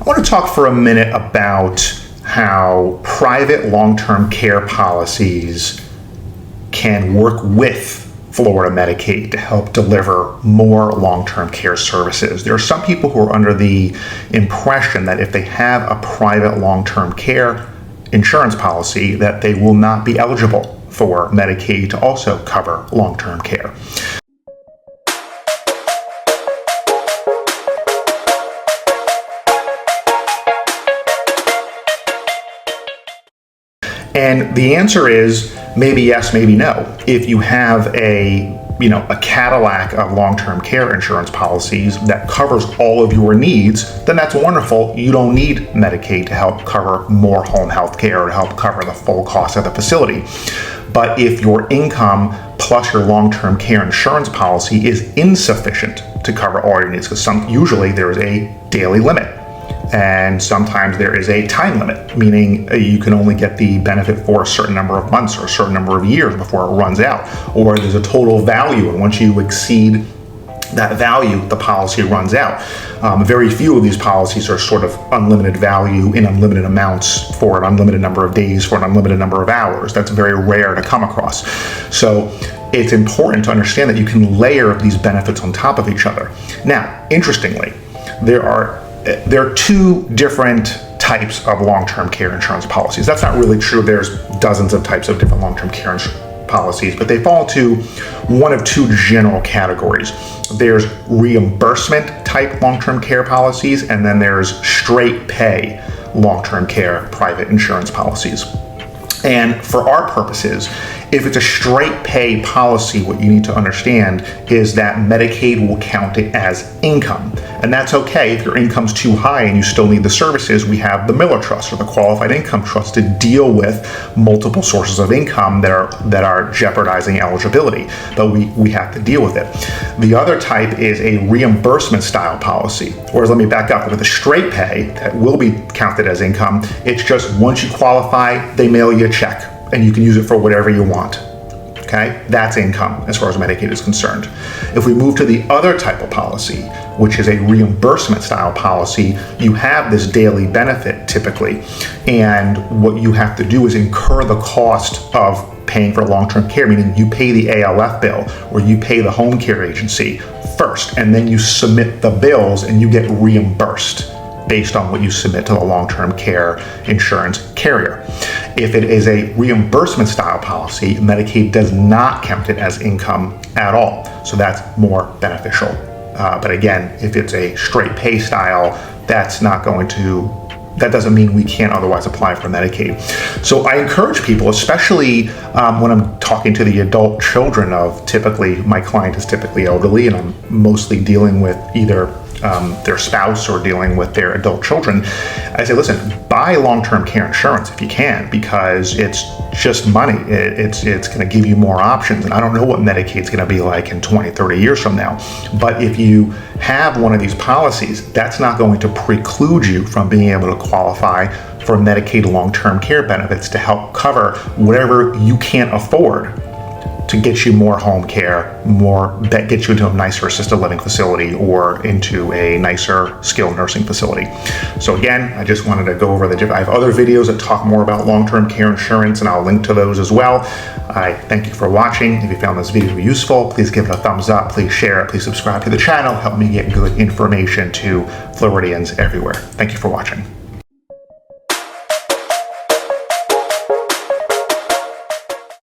I want to talk for a minute about how private long-term care policies can work with Florida Medicaid to help deliver more long-term care services. There are some people who are under the impression that if they have a private long-term care insurance policy, that they will not be eligible for Medicaid to also cover long-term care. And the answer is maybe yes, maybe no. If you have a Cadillac of long-term care insurance policies that covers all of your needs, then that's wonderful. You don't need Medicaid to help cover more home health care or to help cover the full cost of the facility. But if your income plus your long-term care insurance policy is insufficient to cover all your needs, because usually there is a daily limit. And sometimes there is a time limit, meaning you can only get the benefit for a certain number of months or a certain number of years before it runs out. Or there's a total value, and once you exceed that value, the policy runs out. Very few of these policies are sort of unlimited value in unlimited amounts for an unlimited number of days, for an unlimited number of hours. That's very rare to come across. So it's important to understand that you can layer these benefits on top of each other. Now, interestingly, there are two different types of long-term care insurance policies. That's not really true. There's dozens of types of different long-term care insurance policies, but they fall into one of two general categories. There's reimbursement type long-term care policies, and then there's straight pay long-term care private insurance policies. And for our purposes, if it's a straight pay policy, what you need to understand is that Medicaid will count it as income. And that's okay. If your income's too high and you still need the services, we have the Miller Trust or the Qualified Income Trust to deal with multiple sources of income that are jeopardizing eligibility. But we have to deal with it. The other type is a reimbursement style policy. Whereas, let me back up, with a straight pay that will be counted as income, it's just once you qualify, they mail you a check and you can use it for whatever you want. Okay, that's income as far as Medicaid is concerned. If we move to the other type of policy, which is a reimbursement style policy, you have this daily benefit typically, and what you have to do is incur the cost of paying for long-term care, meaning you pay the ALF bill or you pay the home care agency first, and then you submit the bills and you get reimbursed based on what you submit to the long-term care insurance carrier. If it is a reimbursement style policy, Medicaid does not count it as income at all. So that's more beneficial. But again, if it's a straight pay style, that doesn't mean we can't otherwise apply for Medicaid. So I encourage people, especially when I'm talking to the adult children of, typically, my client is typically elderly and I'm mostly dealing with either their spouse or dealing with their adult children, I say, listen, buy long-term care insurance if you can, because it's just money. It's going to give you more options. And I don't know what Medicaid's going to be like in 20, 30 years from now. But if you have one of these policies, that's not going to preclude you from being able to qualify for Medicaid long-term care benefits to help cover whatever you can't afford to get you more home care, that gets you into a nicer assisted living facility or into a nicer skilled nursing facility. So again, I just wanted to go over I have other videos that talk more about long-term care insurance, and I'll link to those as well. I thank you for watching. If you found this video useful, please give it a thumbs up, please share it, please subscribe to the channel, help me get good information to Floridians everywhere. Thank you for watching.